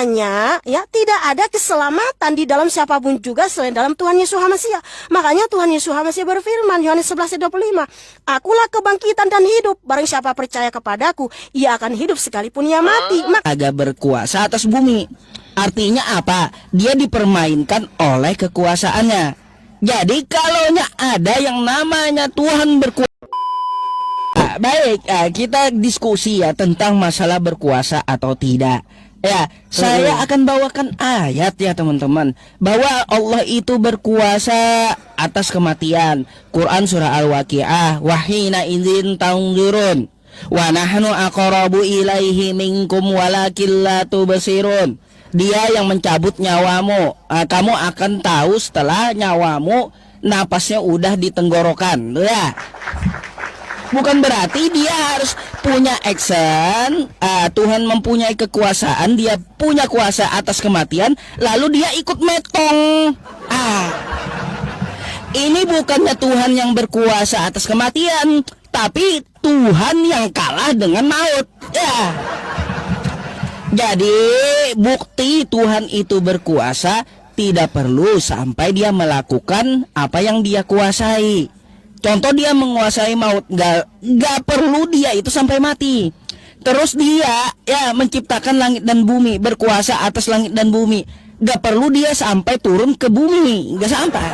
Makanya ya tidak ada keselamatan di dalam siapapun juga selain dalam Tuhan Yesus Hamasiah. Makanya Tuhan Yesus Hamasiah berfirman Yohanes 11:25, Akulah kebangkitan dan hidup, barang siapa percaya kepadaku ia akan hidup sekalipun ia mati. Agak berkuasa atas bumi. Artinya apa? Dia dipermainkan oleh kekuasaannya. Jadi kalaunya ada yang namanya Tuhan berkuasa. Baik, kita diskusi ya tentang masalah berkuasa atau tidak. Ya, saya akan bawakan ayat ya teman-teman, bahwa Allah itu berkuasa atas kematian. Quran surah Al-Waqiah, wahina idzin taunzurun wa nahnu aqrabu ilaihi minkum walakin la tubsirun. Dia yang mencabut nyawamu, kamu akan tahu setelah nyawamu napasnya udah di tenggorokan. Ya. Bukan berarti dia harus punya action. Tuhan mempunyai kekuasaan, dia punya kuasa atas kematian, lalu dia ikut metong. Ini bukannya Tuhan yang berkuasa atas kematian, tapi Tuhan yang kalah dengan maut. Ya. Jadi bukti Tuhan itu berkuasa tidak perlu sampai dia melakukan apa yang dia kuasai. Contoh dia menguasai maut, gak perlu dia itu sampai mati. Terus dia ya menciptakan langit dan bumi, berkuasa atas langit dan bumi, gak perlu dia sampai turun ke bumi, gak sampai.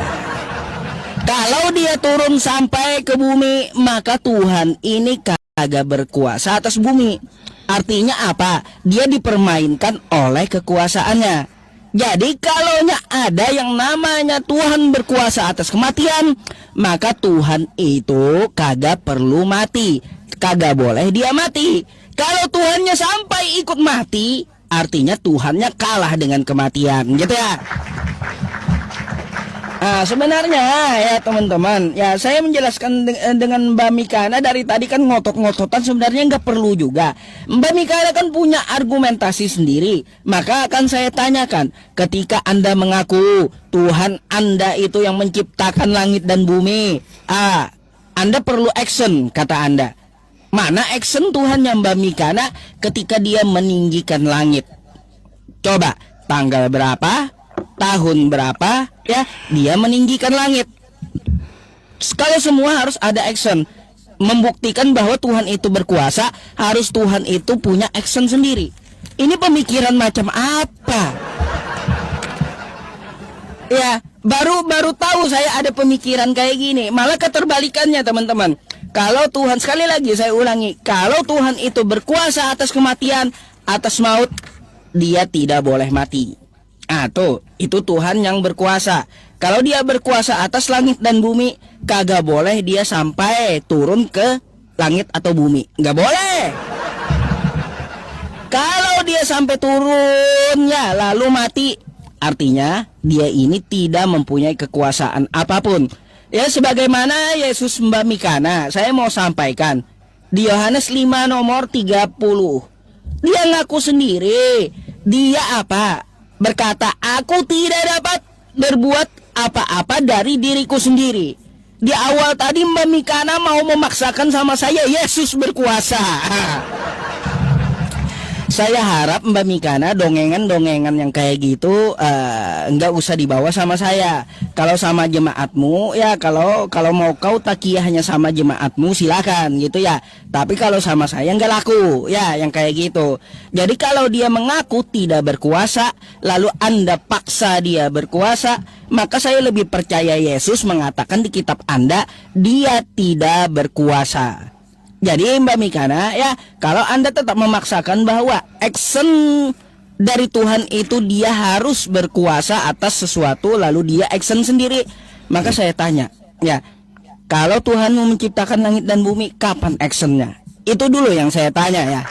Kalau dia turun sampai ke bumi, maka Tuhan ini kagak berkuasa atas bumi. Artinya apa? Dia dipermainkan oleh kekuasaannya. Jadi kalaunya ada yang namanya Tuhan berkuasa atas kematian, maka Tuhan itu kagak perlu mati, kagak boleh dia mati. Kalau Tuhannya sampai ikut mati, artinya Tuhannya kalah dengan kematian, gitu ya. Sebenarnya ya teman-teman, ya saya menjelaskan dengan Mbak Mikana dari tadi kan ngotot-ngototan, sebenarnya nggak perlu juga. Mbak Mikana kan punya argumentasi sendiri, maka akan saya tanyakan, ketika Anda mengaku Tuhan Anda itu yang menciptakan langit dan bumi, Anda perlu action, kata Anda. Mana action Tuhannya Mbak Mikana ketika dia meninggikan langit? Coba, tanggal berapa? Tahun berapa ya dia meninggikan langit? Kalau semua harus ada action, membuktikan bahwa Tuhan itu berkuasa, harus Tuhan itu punya action sendiri. Ini pemikiran macam apa? Ya, baru tahu saya ada pemikiran kayak gini. Malah keterbalikannya teman-teman. Kalau Tuhan, sekali lagi saya ulangi, kalau Tuhan itu berkuasa atas kematian, atas maut, dia tidak boleh mati. Itu Tuhan yang berkuasa. Kalau dia berkuasa atas langit dan bumi, kagak boleh dia sampai turun ke langit atau bumi, nggak boleh. Kalau dia sampai turunnya lalu mati, artinya dia ini tidak mempunyai kekuasaan apapun. Ya sebagaimana Yesus Mbak Mikana, saya mau sampaikan di Yohanes 5 nomor 30. Dia ngaku sendiri, dia apa? Berkata, aku tidak dapat berbuat apa-apa dari diriku sendiri. Di awal tadi Mbak Mikana mau memaksakan sama saya Yesus berkuasa. Saya harap Mbak Mikana dongengan-dongengan yang kayak gitu nggak usah dibawa sama saya. Kalau sama jemaatmu ya, kalau mau kau takiyahnya sama jemaatmu silakan gitu ya. Tapi kalau sama saya nggak laku ya yang kayak gitu. Jadi kalau dia mengaku tidak berkuasa lalu Anda paksa dia berkuasa, maka saya lebih percaya Yesus mengatakan di kitab Anda dia tidak berkuasa. Jadi Mbak Mikana ya, kalau Anda tetap memaksakan bahwa action dari Tuhan itu dia harus berkuasa atas sesuatu lalu dia action sendiri, maka saya tanya ya, kalau Tuhan mau menciptakan langit dan bumi, kapan actionnya? Itu dulu yang saya tanya ya.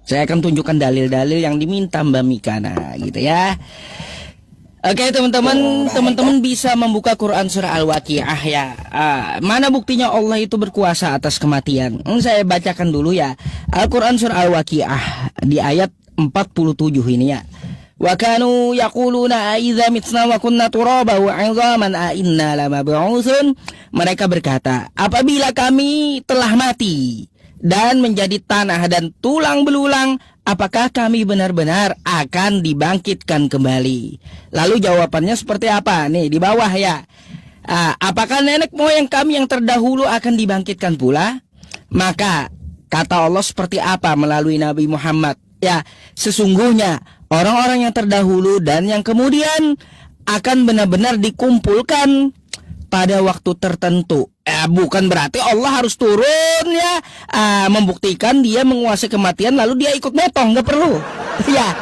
Saya akan tunjukkan dalil-dalil yang diminta Mbak Mikana gitu ya. Oke teman-teman bisa membuka Quran surah Al-Waqiah ya. Mana buktinya Allah itu berkuasa atas kematian? Saya bacakan dulu ya. Al-Quran surah Al-Waqiah di ayat 47 ini ya. Wa kanu yaquluna aidza mitna wa kunna turaba wa 'idhaman a inna lamab'utsun. Mereka berkata, apabila kami telah mati dan menjadi tanah dan tulang belulang, apakah kami benar-benar akan dibangkitkan kembali? Lalu jawabannya seperti apa? Nih di bawah ya. Apakah nenek moyang kami yang terdahulu akan dibangkitkan pula? Maka kata Allah seperti apa melalui Nabi Muhammad? Ya, sesungguhnya orang-orang yang terdahulu dan yang kemudian akan benar-benar dikumpulkan pada waktu tertentu. Bukan berarti Allah harus turun ya, membuktikan dia menguasai kematian lalu dia ikut motong, nggak perlu. Ya,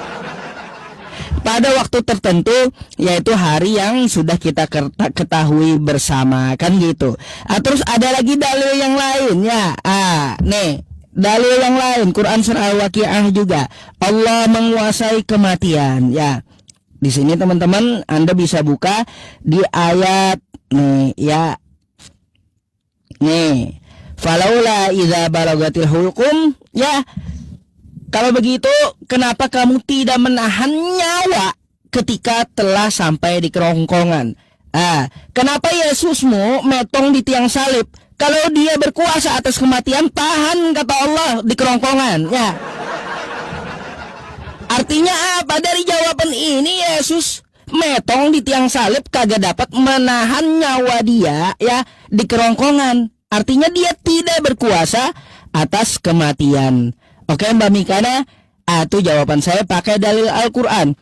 pada waktu tertentu, yaitu hari yang sudah kita ketahui bersama, kan gitu. Terus ada lagi dalil yang lain ya. Nih dalil yang lain, Quran surah Al-Waqiah juga, Allah menguasai kematian ya. Di sini teman-teman Anda bisa buka di ayat nih ya. Nih, falaula idza balagatil hulqum ya. Kalau begitu, kenapa kamu tidak menahan nyawa ketika telah sampai di kerongkongan? Kenapa Yesusmu metong di tiang salib? Kalau dia berkuasa atas kematian, tahan kata Allah di kerongkongan. Ya. Artinya apa dari jawaban ini? Yesus metong di tiang salib kagak dapat menahan nyawa dia ya di kerongkongan. Artinya dia tidak berkuasa atas kematian. Oke Mbak Mikana, itu jawaban saya pakai dalil Al-Quran.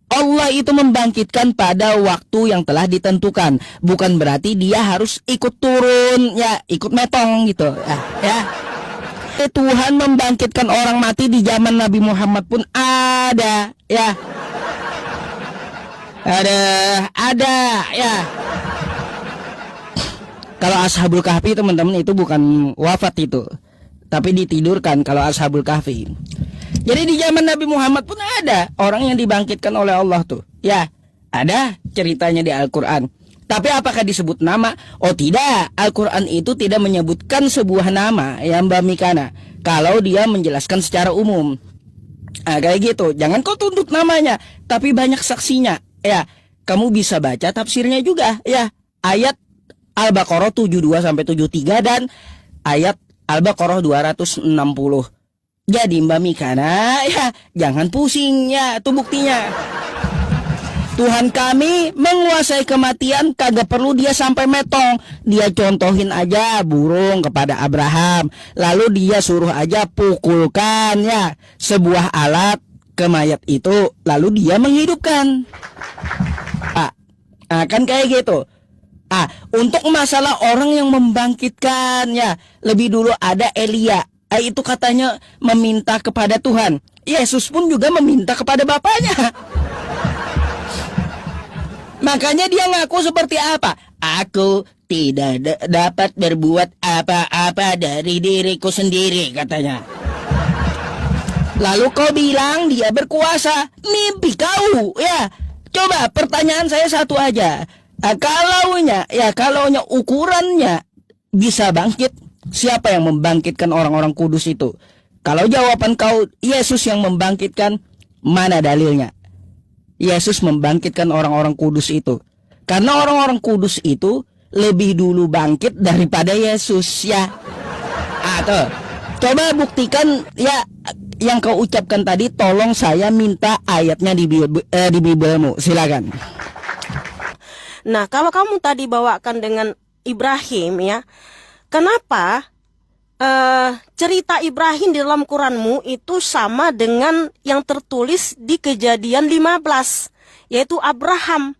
Allah itu membangkitkan pada waktu yang telah ditentukan. Bukan berarti dia harus ikut turun, ya ikut metong gitu. Ya. Tuhan membangkitkan orang mati di zaman Nabi Muhammad pun ada, ya. Ada, ya. Kalau Ashabul Kahfi teman-teman itu bukan wafat itu, tapi ditidurkan kalau Ashabul Kahfi. Jadi di zaman Nabi Muhammad pun ada orang yang dibangkitkan oleh Allah tuh. Ya, ada ceritanya di Al-Quran. Tapi apakah disebut nama? Oh tidak, Al-Quran itu tidak menyebutkan sebuah nama ya Mbak Mikana, kalau dia menjelaskan secara umum. Kayak gitu, jangan kau tuntut namanya, tapi banyak saksinya. Ya, kamu bisa baca tafsirnya juga ya. Ayat Al-Baqarah 72-73 dan ayat Al-Baqarah 260. Jadi Mbak Mikana ya jangan pusing ya, itu buktinya. Tuhan kami menguasai kematian, kagak perlu dia sampai metong. Dia contohin aja burung kepada Abraham, lalu dia suruh aja pukulkan ya sebuah alat ke mayat itu, lalu dia menghidupkan. Kan kayak gitu. Untuk masalah orang yang membangkitkan ya, lebih dulu ada Elia. Itu katanya meminta kepada Tuhan. Yesus pun juga meminta kepada Bapaknya. Makanya dia ngaku seperti apa? Aku tidak dapat berbuat apa-apa dari diriku sendiri, katanya. Lalu kau bilang dia berkuasa. Mimpi kau ya. Coba pertanyaan saya satu aja. Kalaunya ukurannya bisa bangkit, siapa yang membangkitkan orang-orang kudus itu? Kalau jawaban kau Yesus yang membangkitkan, mana dalilnya? Yesus membangkitkan orang-orang kudus itu. Karena orang-orang kudus itu lebih dulu bangkit daripada Yesus ya. Tuh. Coba buktikan ya yang kau ucapkan tadi. Tolong saya minta ayatnya di Bibelmu. Silakan. Nah, kalau kamu tadi bawakan dengan Ibrahim ya, kenapa cerita Ibrahim di dalam Quranmu itu sama dengan yang tertulis di Kejadian 15, yaitu Abraham.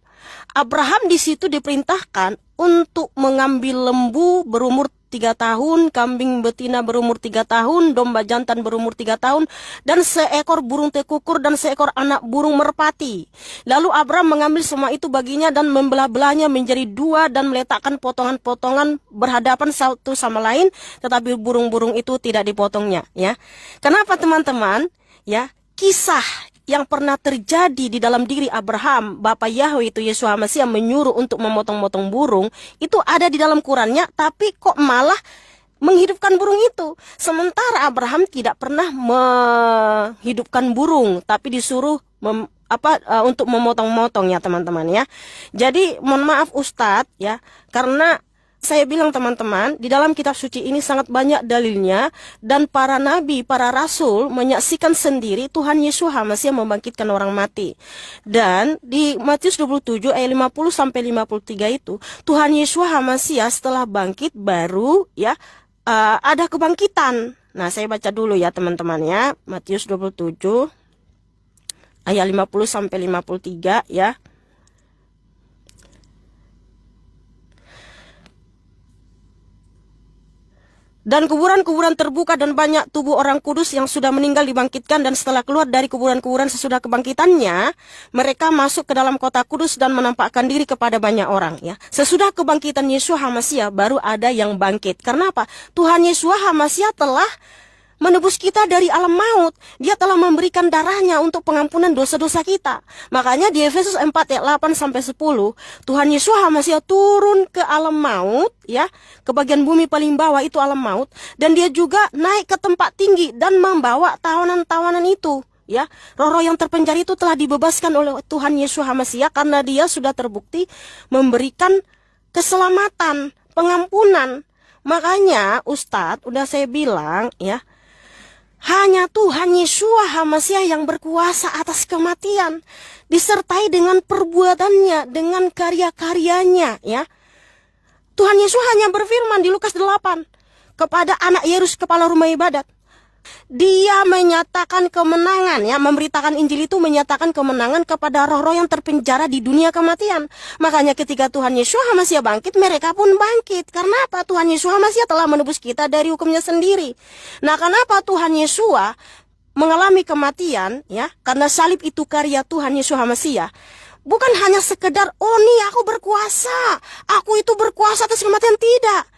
Abraham di situ diperintahkan untuk mengambil lembu berumur 3 tahun, kambing betina berumur 3 tahun, domba jantan berumur 3 tahun, dan seekor burung tekukur dan seekor anak burung merpati. Lalu Abraham mengambil semua itu baginya dan membelah-belahnya menjadi 2 dan meletakkan potongan-potongan berhadapan satu sama lain, tetapi burung-burung itu tidak dipotongnya. Ya, kenapa teman-teman? Ya, kisah yang pernah terjadi di dalam diri Abraham, Bapak Yahweh itu Yeshua Mashiach menyuruh untuk memotong-motong burung, itu ada di dalam Qurannya, tapi kok malah menghidupkan burung itu. Sementara Abraham tidak pernah menghidupkan burung, tapi disuruh untuk memotong-motong ya teman-teman ya. Jadi mohon maaf Ustadz ya, karena Saya bilang teman-teman, di dalam kitab suci ini sangat banyak dalilnya dan para nabi, para rasul menyaksikan sendiri Tuhan Yesus Hamasiah membangkitkan orang mati. Dan di Matius 27 ayat 50 sampai 53 itu, Tuhan Yesus Hamasiah setelah bangkit baru ada kebangkitan. Nah, saya baca dulu ya teman-teman ya. Matius 27 ayat 50 sampai 53 ya. Dan kuburan-kuburan terbuka dan banyak tubuh orang kudus yang sudah meninggal dibangkitkan, dan setelah keluar dari kuburan-kuburan sesudah kebangkitannya, mereka masuk ke dalam kota kudus dan menampakkan diri kepada banyak orang ya. Sesudah kebangkitan Yesus Hamasiah baru ada yang bangkit. Karena apa? Tuhan Yesus Hamasiah telah menebus kita dari alam maut. Dia telah memberikan darahnya untuk pengampunan dosa-dosa kita. Makanya di Efesus 4 ayat 8 sampai 10, Tuhan Yesus Hamasiah turun ke alam maut ya, ke bagian bumi paling bawah itu alam maut, dan dia juga naik ke tempat tinggi dan membawa tawanan-tawanan itu ya. Roh-roh yang terpenjara itu telah dibebaskan oleh Tuhan Yesus Hamasiah karena dia sudah terbukti memberikan keselamatan, pengampunan. Makanya Ustadz udah saya bilang ya, hanya Tuhan Yesus Hamasiah yang berkuasa atas kematian, disertai dengan perbuatannya, dengan karya-karyanya ya. Tuhan Yesus hanya berfirman di Lukas 8 kepada anak Yairus, kepala rumah ibadat. Dia menyatakan kemenangan ya, memberitakan Injil itu menyatakan kemenangan kepada roh-roh yang terpenjara di dunia kematian. Makanya ketika Tuhan Yesus Hamasiah bangkit, mereka pun bangkit. Karena apa? Tuhan Yesus Hamasiah telah menebus kita dari hukumnya sendiri. Nah, kenapa Tuhan Yesus mengalami kematian ya? Karena salib itu karya Tuhan Yesus Hamasiah. Bukan hanya sekedar, oh nih aku berkuasa, aku itu berkuasa atas kematian, tidak.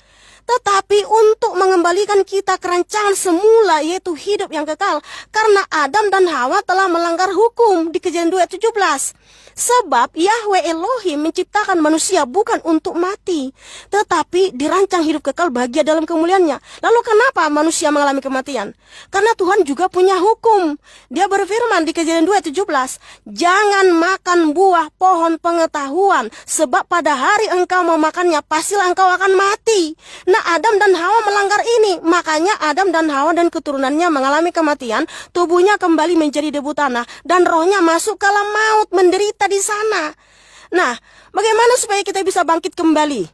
Tetapi untuk mengembalikan kita ke rancangan semula, yaitu hidup yang kekal. Karena Adam dan Hawa telah melanggar hukum di Kejadian 2 ayat 17. Sebab Yahweh Elohim menciptakan manusia bukan untuk mati, tetapi dirancang hidup kekal bahagia dalam kemuliaannya. Lalu kenapa manusia mengalami kematian? Karena Tuhan juga punya hukum. Dia berfirman di Kejadian 2 ayat 17, jangan makan buah pohon pengetahuan, sebab pada hari engkau memakannya, pastilah engkau akan mati. Nah, Adam dan Hawa melanggar ini. Makanya Adam dan Hawa dan keturunannya mengalami kematian, tubuhnya kembali menjadi debu tanah, dan rohnya masuk ke alam maut, menderita di sana. Nah, bagaimana supaya kita bisa bangkit kembali?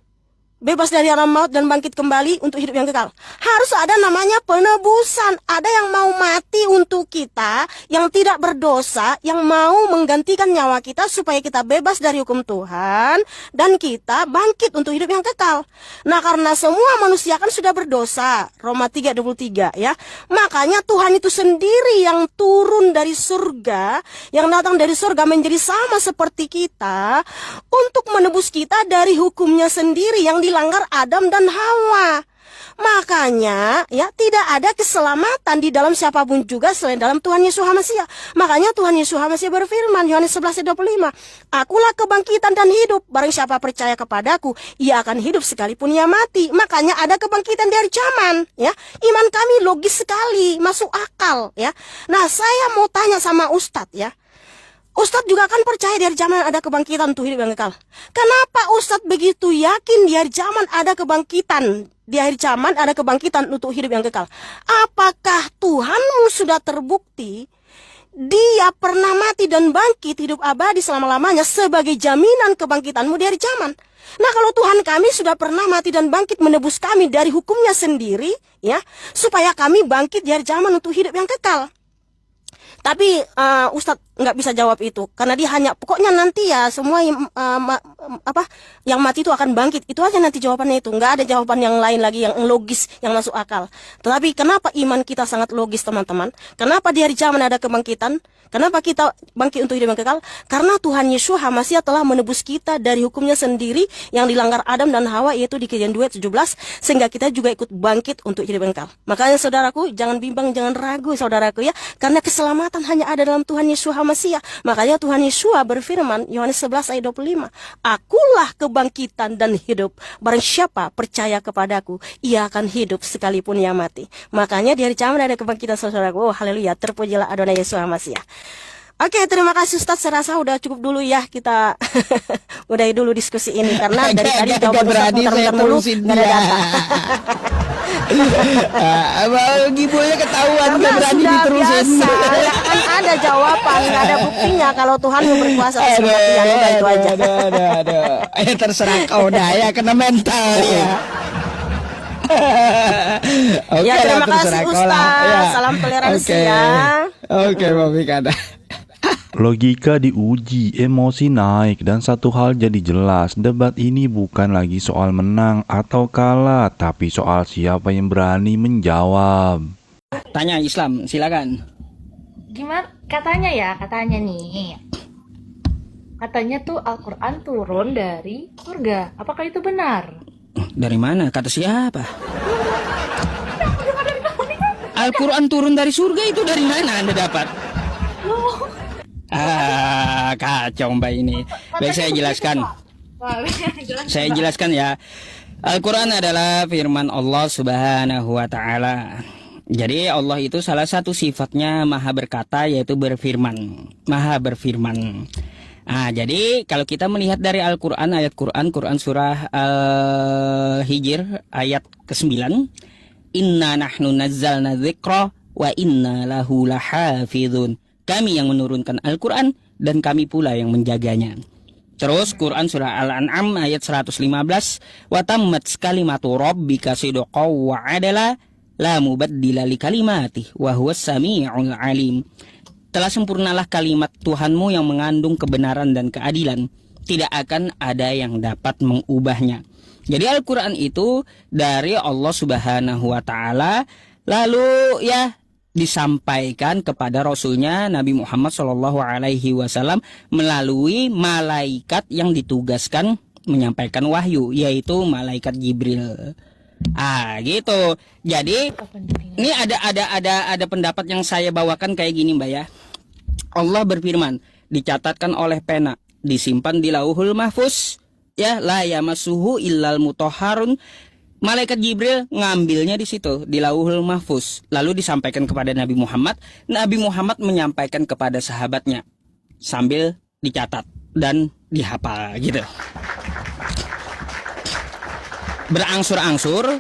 Bebas dari alam maut dan bangkit kembali untuk hidup yang kekal. Harus ada namanya penebusan. Ada yang mau mati untuk kita, yang tidak berdosa, yang mau menggantikan nyawa kita supaya kita bebas dari hukum Tuhan dan kita bangkit untuk hidup yang kekal. Nah, karena semua manusia kan sudah berdosa, Roma 3:23 ya. Makanya Tuhan itu sendiri yang turun dari surga, yang datang dari surga menjadi sama seperti kita untuk menebus kita dari hukumnya sendiri yang dilanggar Adam dan Hawa. Makanya ya, tidak ada keselamatan di dalam siapapun juga selain dalam Tuhan Yesus Hamasiah. Makanya Tuhan Yesus Hamasiah berfirman Yohanes 11:25, akulah kebangkitan dan hidup, barang siapa percaya kepadaku, ia akan hidup sekalipun ia mati. Makanya ada kebangkitan dari zaman ya. Iman kami logis sekali, masuk akal ya. Nah, saya mau tanya sama Ustadz ya, Ustadz juga kan percaya di hari zaman ada kebangkitan untuk hidup yang kekal. Kenapa Ustadz begitu yakin di hari zaman ada kebangkitan? Di akhir zaman ada kebangkitan untuk hidup yang kekal. Apakah Tuhanmu sudah terbukti Dia pernah mati dan bangkit hidup abadi selama-lamanya sebagai jaminan kebangkitanmu di hari zaman? Nah, kalau Tuhan kami sudah pernah mati dan bangkit menebus kami dari hukumnya sendiri ya, supaya kami bangkit di hari zaman untuk hidup yang kekal. Tapi Ustadz nggak bisa jawab itu, karena dia hanya pokoknya nanti ya semua yang mati itu akan bangkit. Itu aja nanti jawabannya itu. Nggak ada jawaban yang lain lagi yang logis, yang masuk akal. Tetapi kenapa iman kita sangat logis, teman-teman? Kenapa di hari zaman ada kebangkitan? Kenapa kita bangkit untuk hidup yang kekal? Karena Tuhan Yesus Hamasiah telah menebus kita dari hukumnya sendiri yang dilanggar Adam dan Hawa, yaitu di Kejadian 2 ayat 17, sehingga kita juga ikut bangkit untuk hidup yang kekal. Makanya saudaraku, jangan bimbang, jangan ragu saudaraku ya, karena keselamatan hanya ada dalam Tuhan Yesus Hamasiah. Makanya Tuhan Yesus berfirman Yohanes 11 ayat 25, akulah kebangkitan dan hidup, barang siapa percaya kepadaku, ia akan hidup sekalipun ia mati. Makanya di hari zaman ada kebangkitan saudaraku. Oh haleluya, terpujilah Adonai Yesus Hamasiah. Oke, terima kasih Ustadz. Saya rasa udah cukup dulu ya kita udahi dulu diskusi ini karena dari tadi Gak jawaban Ustadz berani saya muter-muter mulu, terusin nggak ada dia. data. Gibonya ketahuan Karena gak berani sudah diterusin. biasa, nggak akan ada jawaban, nggak ada buktinya kalau Tuhan yang berkuasa atas kematian. Udah itu aja. aduh. Terserah kau dah ya, kena mental ya. Oke Ya, lah, terima kasih terserah kau Ustaz. lah. Ya. Salam toleransi Oke. ya. Oke, Mami Kada. Logika diuji, emosi naik, dan satu hal jadi jelas, debat ini bukan lagi soal menang atau kalah, tapi soal siapa yang berani menjawab. Tanya Islam, silakan. Gimana katanya nih. Katanya tuh Al-Quran turun dari surga. Apakah itu benar? Dari mana? Kata siapa? Al-Quran turun dari surga, itu dari mana Anda dapat? Kacau Mbak ini. Baik, saya jelaskan. Saya jelaskan ya. Al-Quran adalah firman Allah Subhanahu wa Ta'ala. Jadi Allah itu salah satu sifatnya maha berkata, yaitu berfirman. Maha berfirman. Jadi kalau kita melihat dari Al-Quran, ayat Quran surah Al-Hijr ayat ke-9, Inna nahnu nazzalna dzikra wa inna lahu lahafidhun. Kami yang menurunkan Al-Quran dan kami pula yang menjaganya. Terus Quran surah Al-An'am ayat 115, wa tammat kalimatu rabbika sidqan wa adala la mubaddila li kalimatih wa huwas sami'ul alim. Telah sempurnalah kalimat Tuhanmu yang mengandung kebenaran dan keadilan. Tidak akan ada yang dapat mengubahnya. Jadi Al-Quran itu dari Allah Subhanahu wa Ta'ala, lalu ya disampaikan kepada Rasulnya Nabi Muhammad SAW melalui malaikat yang ditugaskan menyampaikan wahyu, yaitu malaikat Jibril. Gitu. Jadi ini ada pendapat yang saya bawakan kayak gini Mbak ya. Allah berfirman, dicatatkan oleh pena, disimpan di Lauhul Mahfuz, ya, la yamassuhu illal mutahharun. Malaikat Jibril ngambilnya di situ di Lauhul Mahfuz, lalu disampaikan kepada Nabi Muhammad. Nabi Muhammad menyampaikan kepada sahabatnya sambil dicatat dan dihafal gitu. Berangsur-angsur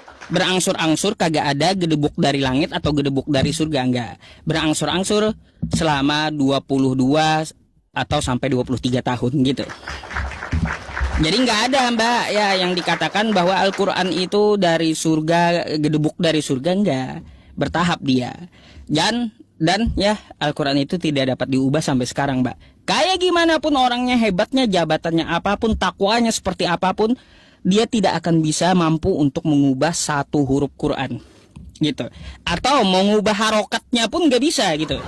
kagak ada gedebuk dari langit atau gedebuk dari surga, enggak. Berangsur-angsur selama 22 atau sampai 23 tahun gitu. Jadi nggak ada Mbak ya yang dikatakan bahwa Al-Quran itu dari surga, gedebuk dari surga, enggak. Bertahap dia. Dan ya Al-Quran itu tidak dapat diubah sampai sekarang Mbak. Kayak gimana pun orangnya, hebatnya, jabatannya apapun, takwanya seperti apapun, dia tidak akan bisa mampu untuk mengubah satu huruf Quran gitu. Atau mengubah harokatnya pun nggak bisa gitu.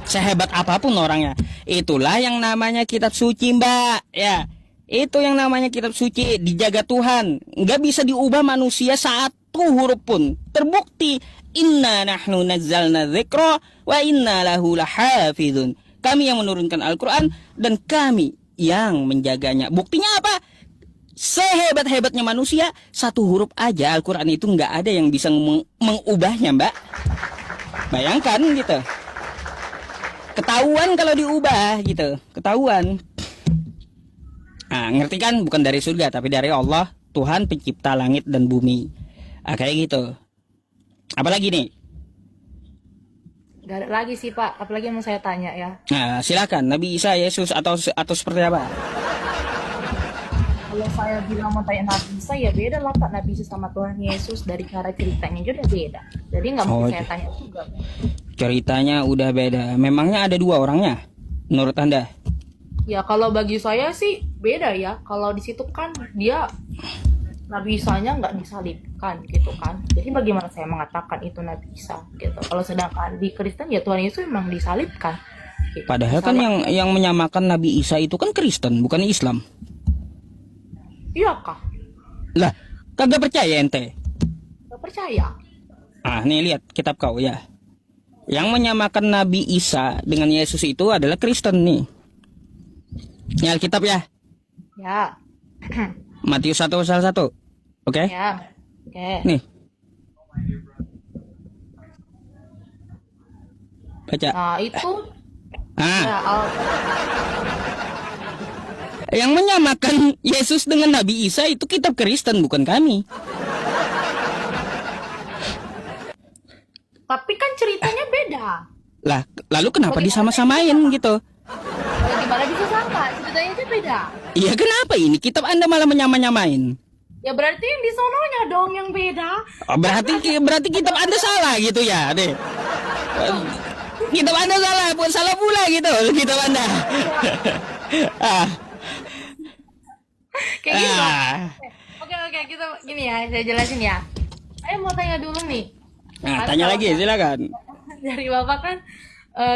Sehebat apapun orangnya. Itulah yang namanya kitab suci Mbak ya. Itu yang namanya kitab suci, dijaga Tuhan. Nggak bisa diubah manusia satu huruf pun. Terbukti, inna nahnu nazzalna dzikra wa inna lahu lahafidhun. Kami yang menurunkan Al-Quran dan kami yang menjaganya. Buktinya apa? Sehebat-hebatnya manusia, satu huruf aja Al-Quran itu nggak ada yang bisa mengubahnya Mbak. Bayangkan gitu. Ketahuan kalau diubah gitu, ketahuan. Ngerti kan? Bukan dari surga tapi dari Allah, Tuhan pencipta langit dan bumi. Kayak gitu. Apalagi nih? Gak ada lagi sih Pak, apalagi yang mau saya tanya ya. Silakan Nabi Isa, Yesus atau seperti apa? Kalau saya bilang mau tanya Nabi Isa ya beda lah Pak. Nabi Isa sama Tuhan Yesus dari cara ceritanya juga beda. Jadi nggak mungkin saya tanya juga. Ceritanya udah beda. Memangnya ada dua orangnya menurut Anda? Ya kalau bagi saya sih beda ya. Kalau di situ kan dia Nabi Isa-nya nggak disalibkan gitu kan. Jadi bagaimana saya mengatakan itu Nabi Isa gitu. Kalau sedangkan di Kristen ya Tuhan Yesus memang disalibkan. Gitu. Padahal kan yang menyamakan Nabi Isa itu kan Kristen, bukan Islam. Iya kah? Lah, kagak percaya ente? Gak percaya. Nih lihat kitab kau ya. Yang menyamakan Nabi Isa dengan Yesus itu adalah Kristen nih. Ini Alkitab ya. Ya. Matius 1 pasal 1. Oke? Ya. Oke. Nih. Baca. Nah itu Ah, ya, yang menyamakan Yesus dengan Nabi Isa itu kitab Kristen, bukan kami. tapi kan ceritanya beda. Lah, lalu kenapa disama-samain gitu? Ya, gimana bisa sama? Ceritanya aja beda. Iya, kenapa ini kitab Anda malah menyama-nyamain? Ya berarti yang di sononya dong yang beda. Oh, berarti kitab Anda salah gitu ya, deh. Kitab Anda salah, bukan salah pula gitu kitab Anda. ah, Kayak gitu. ah. Oke, kita gini ya, saya jelasin ya. Saya mau tanya dulu nih. Nah, tanya lagi, silakan. Dari Bapak kan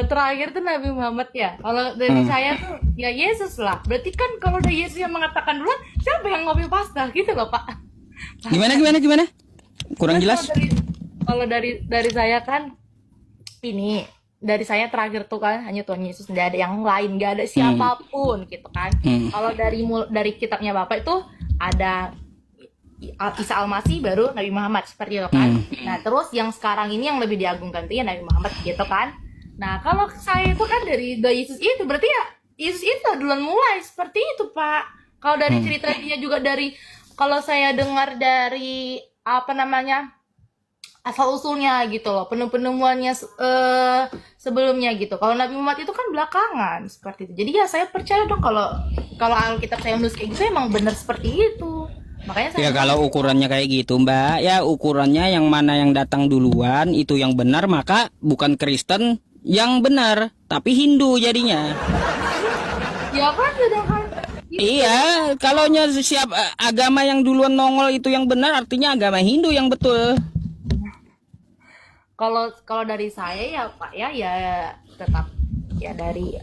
terakhir tuh Nabi Muhammad ya. Kalau dari saya tuh ya Yesus lah. Berarti kan kalau udah Yesus yang mengatakan duluan, siapa yang ngopi pasta gitu loh, Pak. Gimana? Kurang Kan jelas. Kalau dari saya kan ini dari saya terakhir tuh kan hanya Tuhan Yesus, nggak ada yang lain, nggak ada siapapun gitu kan. Kalau dari kitabnya Bapak itu ada Isa Al-Masih, baru Nabi Muhammad, seperti itu kan. Nah terus yang sekarang ini yang lebih diagungkan tuh ya Nabi Muhammad gitu kan. Nah kalau saya itu kan dari Yesus itu berarti ya Yesus itu duluan mulai seperti itu, Pak. Kalau dari cerita dia juga dari, kalau saya dengar dari apa namanya asal usulnya gitu loh, penemuannya sebelumnya gitu. Kalau Nabi Muhammad itu kan belakangan seperti itu. Jadi ya saya percaya dong kalau Alkitab saya nulis kayak gitu emang benar seperti itu. Makanya saya Ya kalau ukurannya kayak gitu, Mbak, ya ukurannya yang mana yang datang duluan itu yang benar, maka bukan Kristen yang benar, tapi Hindu jadinya. ya kan sedangkan Iya, kalaunya siap agama yang duluan nongol itu yang benar, artinya agama Hindu yang betul. kalau dari saya ya Pak ya tetap ya dari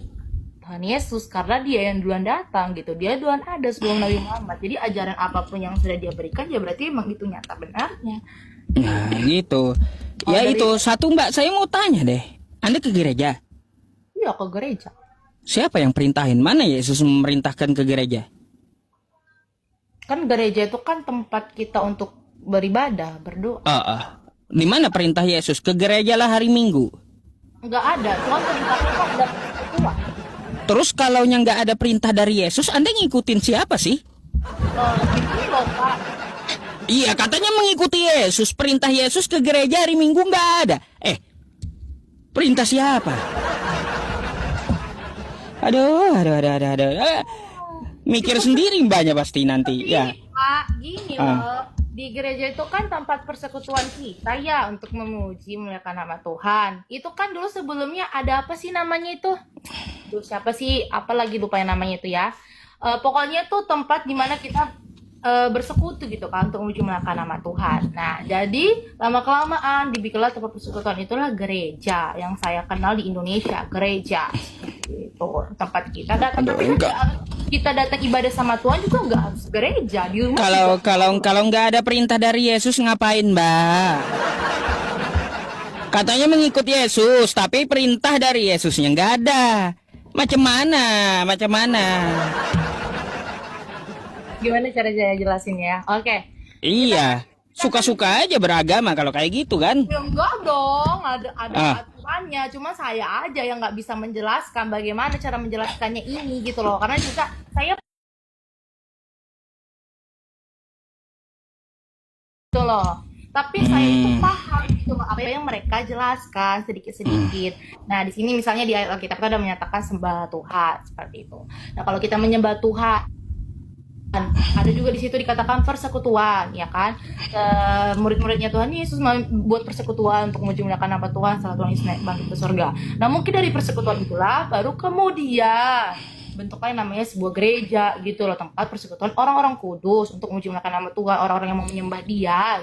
Tuhan Yesus, karena dia yang duluan datang gitu, dia duluan ada sebelum Nabi Muhammad. Jadi ajaran apapun yang sudah dia berikan ya berarti emang itu nyata benarnya. Nah, gitu. Ya dari- itu satu, Mbak, saya mau tanya deh. Anda ke gereja? Iya, ke gereja. Siapa yang perintahin? Mana Yesus memerintahkan ke gereja? Kan gereja itu kan tempat kita untuk beribadah, berdoa. Di mana perintah Yesus? Ke gereja lah hari Minggu. Enggak ada, Tuhan perintahkan kan ada persekutuan. Terus kalaunya nggak ada perintah dari Yesus, Anda ngikutin siapa sih? Gitu loh Pak. Iya, katanya mengikuti Yesus. Perintah Yesus ke gereja hari Minggu nggak ada. Perintah siapa? Aduh. Mikir sendiri mbaknya pasti nanti. Ya. Pak, gini loh. Di gereja itu kan tempat persekutuan kita ya untuk memuji memuliakan nama Tuhan. Itu kan dulu sebelumnya ada apa sih namanya itu? Duh, siapa sih? Apalagi lupa yang namanya itu ya. Pokoknya itu tempat dimana kita bersekutu gitu kan untuk memuji memuliakan nama Tuhan. Nah, jadi lama-kelamaan dibikinlah tempat persekutuan itulah gereja yang saya kenal di Indonesia, gereja. Itu tempat kita datang. Tapi kan kita datang ibadah sama Tuhan juga nggak harus gereja di rumah. Kalau nggak ada perintah dari Yesus ngapain, Mbak? Katanya mengikut Yesus, tapi perintah dari Yesusnya nggak ada. Macam mana? Gimana cara saya jelasin ya? Oke. Iya, suka-suka aja beragama kalau kayak gitu kan? Ya enggak dong, ada aturannya. Cuma saya aja yang nggak bisa menjelaskan bagaimana cara menjelaskannya ini gitu loh. Karena juga saya gitu loh. Tapi saya itu paham gitu loh apa yang mereka jelaskan sedikit-sedikit. Nah, di sini misalnya di ayat Alkitab itu ada menyatakan sembah Tuhan seperti itu. Nah, kalau kita menyembah Tuhan, ada juga di situ dikatakan persekutuan, ya kan? Murid-muridnya Tuhan Yesus membuat persekutuan untuk memuliakan nama Tuhan setelah Tuhan Yesus naik bangkit ke surga. Nah, mungkin dari persekutuan itulah baru kemudian bentuknya namanya sebuah gereja gitu loh, tempat persekutuan orang-orang kudus untuk memuliakan nama Tuhan, orang-orang yang mau menyembah Dia.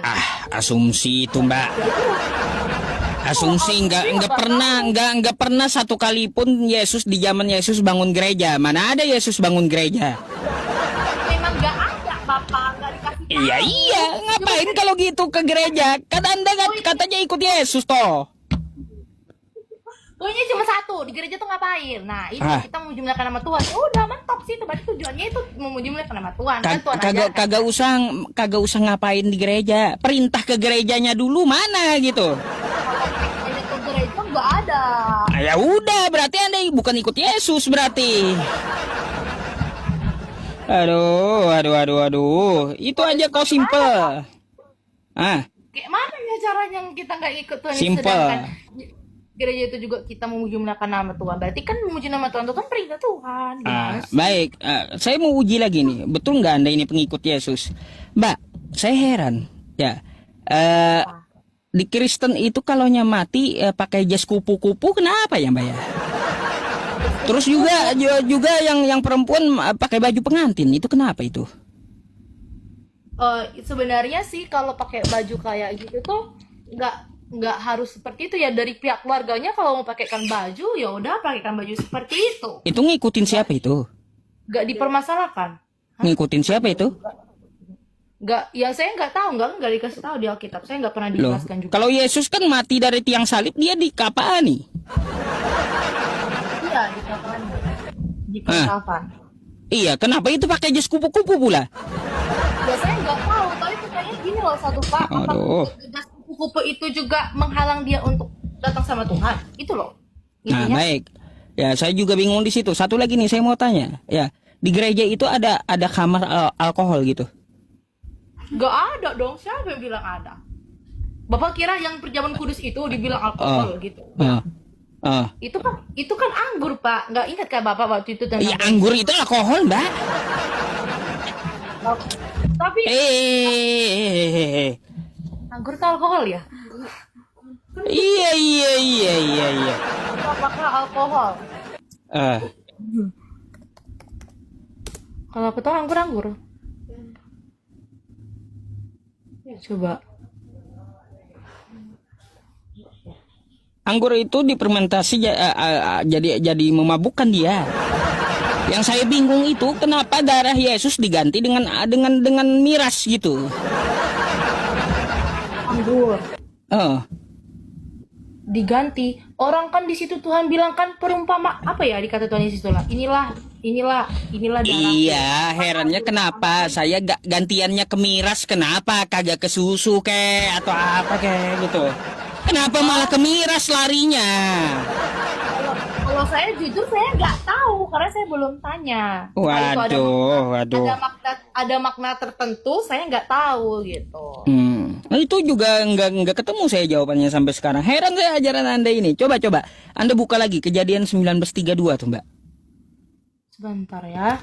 Asumsi itu, Mbak. Asumsi nggak pernah satu kali pun Yesus di zaman Yesus bangun gereja. Mana ada Yesus bangun gereja? Memang nggak ada, Bapak, nggak dikasih tahu. Iya, ngapain kalau gitu ke gereja? Kan Anda katanya ikut Yesus toh. Pokoknya cuma satu, di gereja tuh ngapain? Nah, itu kita memuji-muliakan nama Tuhan. Ya udah, mantap sih itu. Berarti tujuannya itu memuji-muliakan nama Tuhan. Kan Tuhan aja. Kagak usah ngapain di gereja. Perintah ke gerejanya dulu mana gitu. Kalau ke gereja nggak ada. ya udah, berarti Anda bukan ikut Yesus berarti. Aduh. Itu aja kau simple. Ah, Kayak mana ya caranya kita nggak ikut Tuhan Yesus, simple. sedangkan gereja itu juga kita memuji-muliakan nama Tuhan. Berarti kan memuji nama Tuhan itu kan perintah Tuhan. Gimana sih? Baik, saya mau uji lagi nih. Betul nggak Anda ini pengikut Yesus? Mbak, saya heran. Ya, di Kristen itu kalau mati pakai jas kupu-kupu, kenapa ya Mbak ya? Terus juga yang perempuan pakai baju pengantin, itu kenapa itu? Sebenarnya sih kalau pakai baju kayak gitu tuh nggak harus seperti itu ya, dari pihak keluarganya. Kalau mau pakaikan baju ya udah pakaikan baju seperti itu, Itu ngikutin siapa itu? nggak dipermasalahkan. Ngikutin siapa itu? Nggak, ya saya nggak tahu, nggak dikasih tahu di Alkitab, saya nggak pernah Loh, dijelaskan juga. kalau Yesus kan mati dari tiang salib, dia dikapani. Iya, dipermasalahkan. Iya, kenapa itu pakai jas kupu-kupu pula? Ya saya nggak tahu, tapi kayaknya gini loh satu Pak, Aduh. apakah gas kupu-kupu itu juga menghalang dia untuk datang sama Tuhan? Itu loh Nah, intinya. baik. Ya, saya juga bingung di situ. Satu lagi nih, saya mau tanya. Ya, di gereja itu ada kamar alkohol gitu. Nggak ada dong, siapa yang bilang ada? Bapak kira yang perjamuan kudus itu dibilang alkohol gitu? Ah, ah. Itu kan anggur Pak, nggak ingat kan Bapak waktu itu Iya, tentang anggur itu alkohol, Mbak. tapi anggur itu alkohol ya? Iya. Apakah alkohol? Ah, Kalau aku tahu anggur. Coba. anggur itu difermentasi jadi memabukkan dia. Yang saya bingung itu kenapa darah Yesus diganti dengan miras gitu. Anggur Oh, diganti. Orang kan di situ Tuhan bilang kan perumpama apa ya, dikata Tuhan Yesus lah. Inilah darah. iya, herannya kenapa saya gantiannya ke miras, kenapa kagak ke susu atau apa gitu. Kenapa malah ke miras larinya? Kalau saya jujur saya nggak tahu karena saya belum tanya. Kalau itu Waduh. ada makna tertentu, saya nggak tahu gitu. Nah, itu juga nggak ketemu saya jawabannya sampai sekarang. Heran saya ajaran Anda ini. Coba Anda buka lagi Kejadian 19:32 tuh, Mbak. Sebentar ya.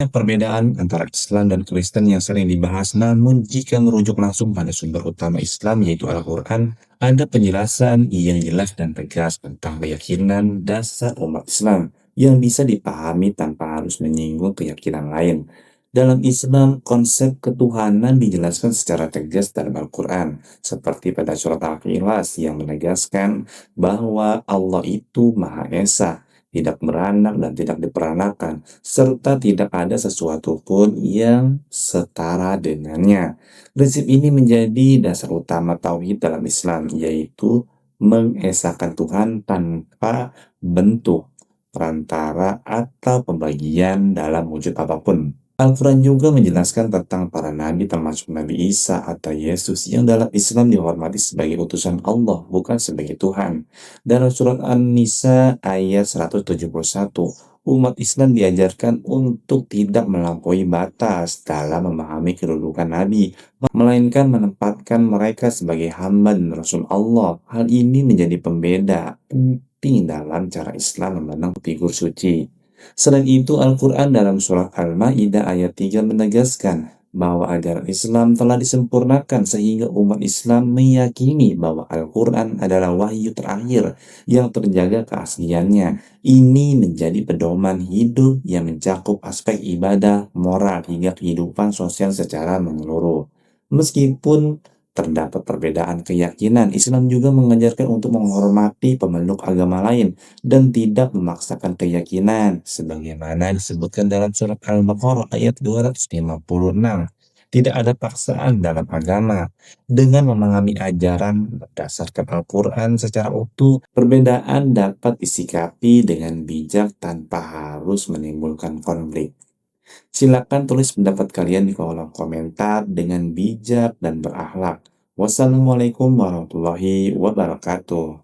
Perbedaan antara Islam dan Kristen yang sering dibahas, namun jika merujuk langsung pada sumber utama Islam yaitu Al-Quran, ada penjelasan yang jelas dan tegas tentang keyakinan dasar umat Islam yang bisa dipahami tanpa harus menyinggung keyakinan lain. Dalam Islam, konsep ketuhanan dijelaskan secara tegas dalam Al-Quran, seperti pada surat Al-Ikhlas yang menegaskan bahwa Allah itu Maha Esa, tidak beranak dan tidak diperanakan, serta tidak ada sesuatu pun yang setara dengannya. Prinsip ini menjadi dasar utama tauhid dalam Islam, yaitu mengesahkan Tuhan tanpa bentuk, perantara, atau pembagian dalam wujud apapun. Al-Quran juga menjelaskan tentang para nabi termasuk Nabi Isa atau Yesus yang dalam Islam dihormati sebagai utusan Allah, bukan sebagai Tuhan. Dalam surat An-Nisa ayat 171, umat Islam diajarkan untuk tidak melampaui batas dalam memahami kedudukan Nabi, melainkan menempatkan mereka sebagai hamba dan Rasul Allah. Hal ini menjadi pembeda penting dalam cara Islam memandang figur suci. Selain itu, Al-Quran dalam surat Al-Ma'idah ayat 3 menegaskan bahwa ajaran Islam telah disempurnakan sehingga umat Islam meyakini bahwa Al-Quran adalah wahyu terakhir yang terjaga keasliannya. Ini menjadi pedoman hidup yang mencakup aspek ibadah, moral, hingga kehidupan sosial secara menyeluruh. Meskipun terdapat perbedaan keyakinan, Islam juga mengajarkan untuk menghormati pemeluk agama lain dan tidak memaksakan keyakinan, sebagaimana disebutkan dalam surat Al-Baqarah ayat 256. Tidak ada paksaan dalam agama. Dengan memahami ajaran berdasarkan Al-Quran secara utuh, perbedaan dapat disikapi dengan bijak tanpa harus menimbulkan konflik. Silakan tulis pendapat kalian di kolom komentar dengan bijak dan berakhlak. Wassalamualaikum warahmatullahi wabarakatuh.